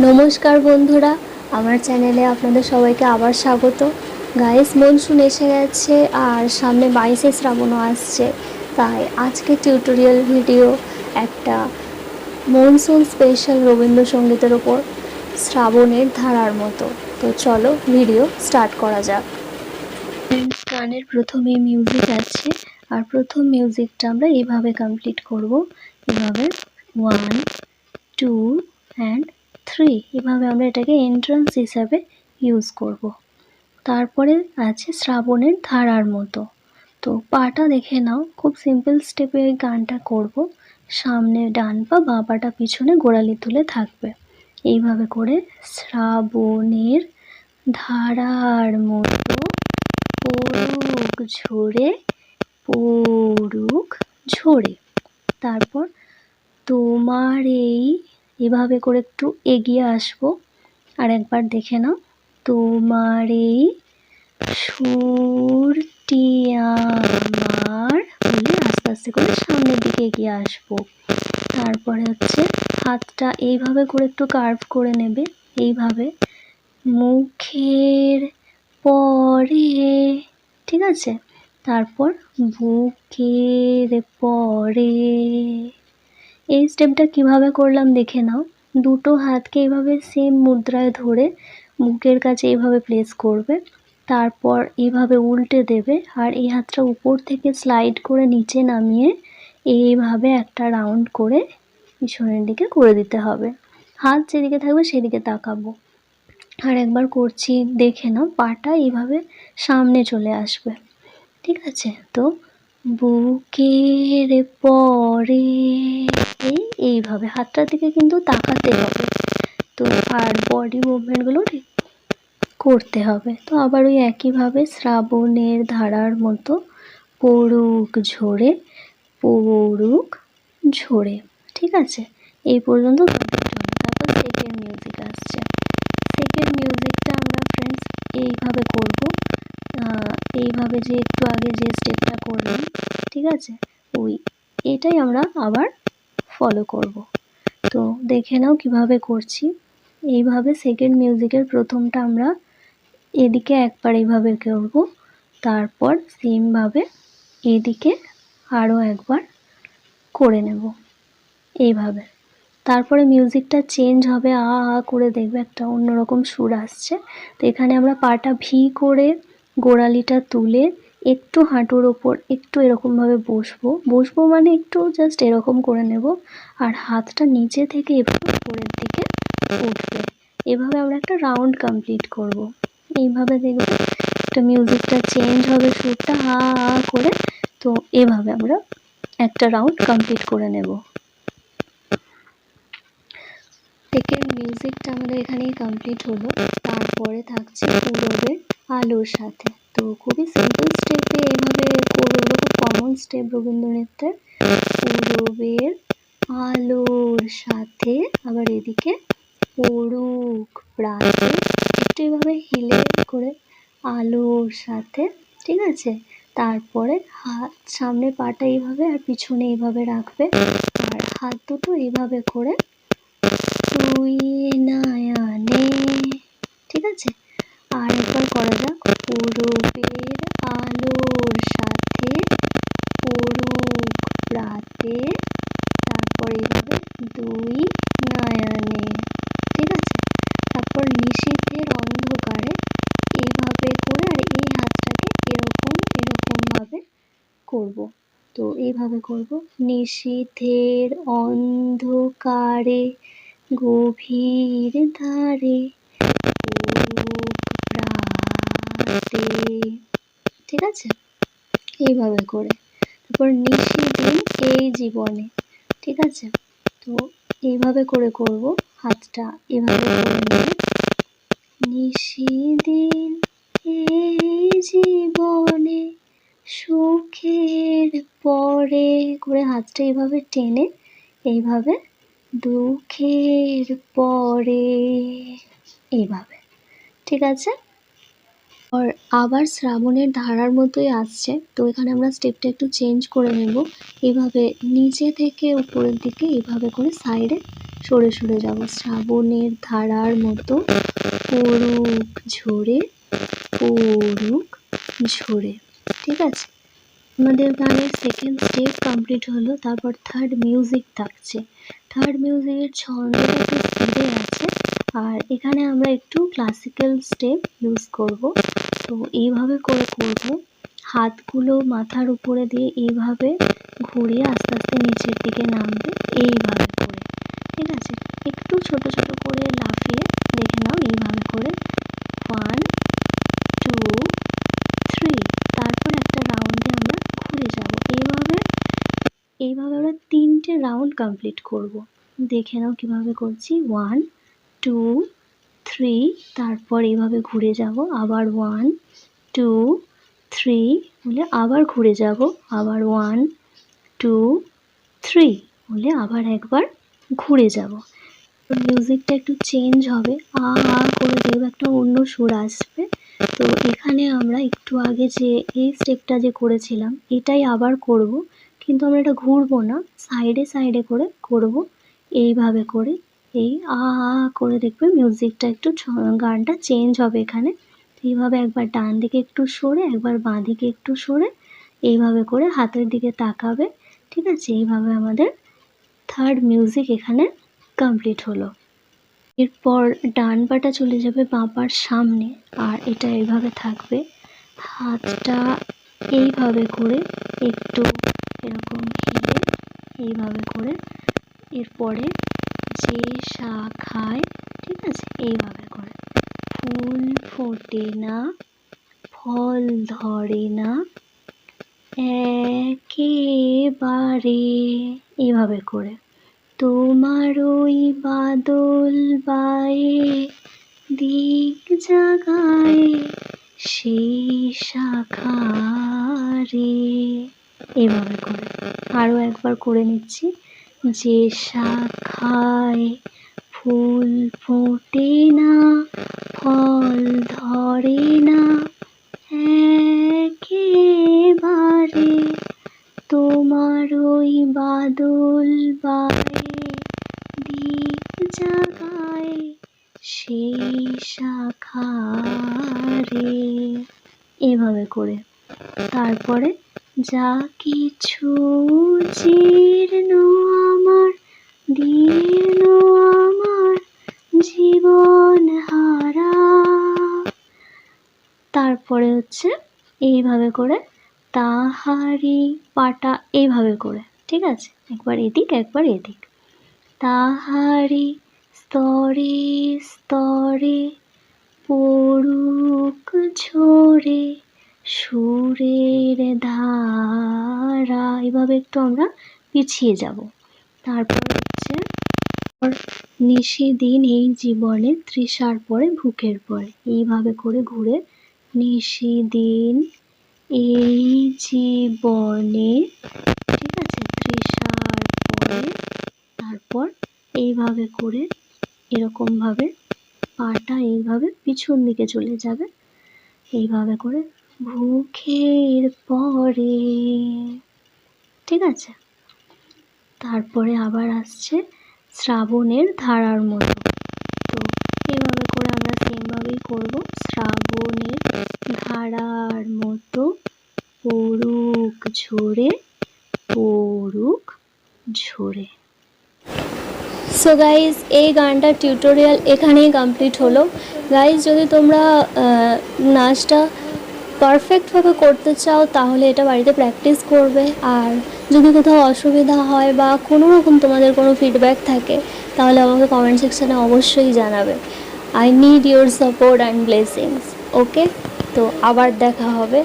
নমস্কার বন্ধুরা, আমার চ্যানেলে আপনাদের সবাইকে আবার স্বাগত। গাইস, মনসুন এসে গেছে আর সামনে 22শে শ্রাবণও আসছে, তাই আজকে টিউটোরিয়াল ভিডিও একটা মনসুন স্পেশাল রবীন্দ্রসঙ্গীতের ওপর, শ্রাবণের ধারার মতো। তো চলো ভিডিও স্টার্ট করা যাক। গানের প্রথমে মিউজিক আছে, আর প্রথম মিউজিকটা আমরা এইভাবে কমপ্লিট করব। এভাবে 1, 2 অ্যান্ড 3 এভাবে আমরা এটাকে এন্ট্রান্স হিসাবে ইউজ করব। তারপরে আছে শ্রাবণের ধারার মতো। তো পাটা দেখে নাও, খুব সিম্পল স্টেপে এই গানটা করব। সামনে ডান পা, বাঁ পাটা পিছনে গোড়ালি তুলে থাকবে। এইভাবে করে শ্রাবণের ধারার মতো পড়ুক ঝরে, পড়ুক ঝরে। তারপর তোমার এই, এভাবে করে একটু এগিয়ে আসবো। আর একবার দেখে নাও, তোমার এই সুরটি আমার, বলে আস্তে আস্তে করে সামনের দিকে এগিয়ে আসবো। তারপরে হচ্ছে হাতটা এইভাবে করে একটু কার্ভ করে নেবে, এইভাবে মুখের পরে, ঠিক আছে। তারপর বুকের পরে। এই স্টেপটা কিভাবে করলাম দেখে নাও। দুটো হাতকে এইভাবে সেম মুদ্রায় ধরে মুখের কাছে এইভাবে প্লেস করবে, তারপর এইভাবে উল্টে দেবে, আর এই হাতটা উপর থেকে স্লাইড করে নিচে নামিয়ে এইভাবে একটা রাউন্ড করে পিছনের দিকে করে দিতে হবে। হাত যেদিকে থাকবে সেদিকে তাকাবো। আর একবার করছি, দেখে নাও, পাটা এইভাবে সামনে চলে আসবে, ঠিক আছে। তো বুকের পরে, এইভাবে হাতটার দিকে কিন্তু তাকাতে হবে। তো আর বডি মুভমেন্টগুলো করতে হবে। তো আবার ওই একইভাবে শ্রাবণের ধারার মতো পড়ুক ঝরে, পড়ুক ঝরে, ঠিক আছে। এই পর্যন্ত কমপ্লিট হলো। তারপর সেকেন্ড মিউজিক আসছে। সেকেন্ড মিউজিকটা আমরা ফ্রেন্ডস এইভাবে করব, এইভাবে যে একটু আগে যে স্টেপটা করলাম, ঠিক আছে, এটাই আমরা আবার ফলো করব। তো দেখে নাও কিভাবে করছি। এইভাবে সেকেন্ড মিউজিকের প্রথমটা আমরা এদিকে একবার এইভাবে করব, তারপর সেমভাবে এদিকে আরও একবার করে নেব এইভাবে। তারপরে মিউজিকটা চেঞ্জ হবে, আ আ করে দেখবে একটা অন্যরকম সুর আসছে। তো এখানে আমরা পাটা ভি করে গোড়ালিটা তুলে একটু হাঁটুর ওপর একটু এরকমভাবে বসবো মানে একটু জাস্ট এরকম করে নেব, আর হাতটা নিচে থেকে এভাবে উপরের দিকে উঠবে। এভাবে আমরা একটা রাউন্ড কমপ্লিট করব। এইভাবে দেখবে একটা মিউজিকটা চেঞ্জ হবে, সুরটা আ আ করে। তো এভাবে আমরা একটা রাউন্ড কমপ্লিট করে নেব। সেকেন্ড মিউজিকটা আমাদের এখানেই কমপ্লিট হলো। তারপরে থাকছে পূরবের আলোর সাথে। তো খুবই সিম্পল স্টেপে এইভাবে করবে, ওগুলো খুব কমন স্টেপ রবীন্দ্র নৃত্যের। পূরবের আলোর সাথে, আবার এদিকে পড়ুক প্রাতে, একটু এইভাবে হিলে করে আলোর সাথে, ঠিক আছে। তারপরে হাত সামনে পাটা এইভাবে আর পিছনে এইভাবে রাখবে, আর হাত দুটো এইভাবে করে তুই নয়নে, ঠিক আছে। আর একবার করা যাক, পূরবের আলোর সাথে পড়ুক প্রাতে, তারপর এইভাবে দুই নয়নে, ঠিক আছে। তারপর নিশীথের অন্ধকারে এইভাবে করে, আর এই হাতটাকে এরকমভাবে করব। তো এইভাবে করব, নিশীথের অন্ধকারে গভীর ধারে পড়ুক প্রাতে, ঠিক আছে, এইভাবে করে। তারপর নিশিদিন এই জীবনে, ঠিক আছে। তো এইভাবে করে করব, হাতটা এভাবে করে নেবে, নিশিদিন এই জীবনে সুখের পরে করে হাতটা এইভাবে টেনে এইভাবে দুঃখের পরে, এইভাবে, ঠিক আছে। আর আবার শ্রাবণের ধারার মতোই আসছে। তো এখানে আমরা স্টেপটা একটু চেঞ্জ করে নেব। এইভাবে নিচে থেকে উপরের দিকে এইভাবে করে সাইডে সরে সরে যাব। শ্রাবণের ধারার মতো পড়ুক ঝরে, পড়ুক ঝরে। ঠিক আছে, আমাদের গানের সেকেন্ড স্টেপ কমপ্লিট হলো। তারপর থার্ড মিউজিক থাকছে। থার্ড মিউজিকের ছন্দটা একটু স্পিডে আছে, আর এখানে আমরা একটু ক্লাসিক্যাল স্টেপ ইউজ করব। তো এইভাবে করে করব, হাতগুলো মাথার উপরে দিয়ে এইভাবে ঘুরিয়ে আস্তে আস্তে নিচের দিকে নামবে, এইভাবে করে। ঠিক আছে, একটু ছোট ছোট করে লাফিয়ে দেখে নাও, এইভাবে করে 1 2 3, তারপর একটা রাউন্ডে আমরা ঘুরে যাব। এইভাবে আমরা 3টে রাউন্ড কমপ্লিট করব। দেখে নাও কিভাবে করছি। 1 2 3, তারপর এইভাবে ঘুরে যাব, আবার 1 2 3 বলে আবার ঘুরে যাব, আবার 1 2 3 বলে আবার একবার ঘুরে যাব। মিউজিকটা একটু চেঞ্জ হবে, আ আ করে দেখবে একটা অন্য সুর আসবে। তো এখানে আমরা একটু আগে যে এই স্টেপটা যে করেছিলাম এটাই আবার করব, কিন্তু আমরা এটা ঘুরবো না, সাইডে সাইডে করে করব। এইভাবে করে এই আ আ করে দেখবে মিউজিকটা একটু গানটা চেঞ্জ হবে এখানে। এইভাবে একবার ডান দিকে একটু সরে, একবার বাঁ দিকে একটু সরে, এইভাবে করে হাতের দিকে তাকাবে। ঠিক আছে, এইভাবে আমাদের থার্ড মিউজিক এখানে কমপ্লিট হলো। এরপর ডান পাটা চলে যাবে বাঁ পার সামনে, আর এটা এইভাবে থাকবে। হাতটা এইভাবে করে একটু এরকম হিলে এইভাবে করে, এরপরে যে শাখায়, ঠিক আছে, এইভাবে করে ফুল ফোটে না, ফল ধরে না একেবারে, এইভাবে করে তোমার ওই বাদল বায়ে দিক জাগায় সেই শাখারে, এভাবে করে আরও একবার করে নিচ্ছি। যে শাখায় ফুল ফোটে না, ফল ধরে না একেবারে, তোমার ওই বাদল বায়ে দিক জাগায় সেই শাখারে, এভাবে করে। তারপরে যা কিছু জীর্ণ আমার, দীর্ণ আমার জীবন হারা, তারপরে হচ্ছে এইভাবে করে তাহারি পাটা এইভাবে করে। ঠিক আছে, একবার এদিক একবার এদিক। তাহারি স্তরে স্তরে পড়ুক ঝরে সুরের ধারা, এভাবে একটু আমরা পিছিয়ে যাব। তারপর হচ্ছে নিশিদিন এই জীবনে তৃষার পরে ভুকের পরে, এইভাবে করে ঘুরে নিশিদিন এই জীবনে, ঠিক আছে, তৃষার পরে, তারপর এইভাবে করে এরকমভাবে পাটা এইভাবে পিছন দিকে চলে যাবে, এইভাবে করে ভুকের পরে। ঠিক আছে, তারপরে আবার আসছে শ্রাবণের ধারার মতো। তো এইভাবে করে আমরা সেমভাবেই করব। শ্রাবণের ধারার মতো পড়ুক ঝরে, পড়ুক ঝরে। সো গাইজ, এই গানটার টিউটোরিয়াল এখানেই কমপ্লিট হলো। গাইজ, যদি তোমরা নাচটা পারফেক্টভাবে করতে চাও তাহলে এটা বাড়িতে প্র্যাকটিস করবে। আর যদি কোথাও অসুবিধা হয় বা কোনো রকম তোমাদের কোনো ফিডব্যাক থাকে তাহলে আমাকে কমেন্ট সেকশানে অবশ্যই জানাবে। I need your support and blessings. Okay, তো আবার দেখা হবে।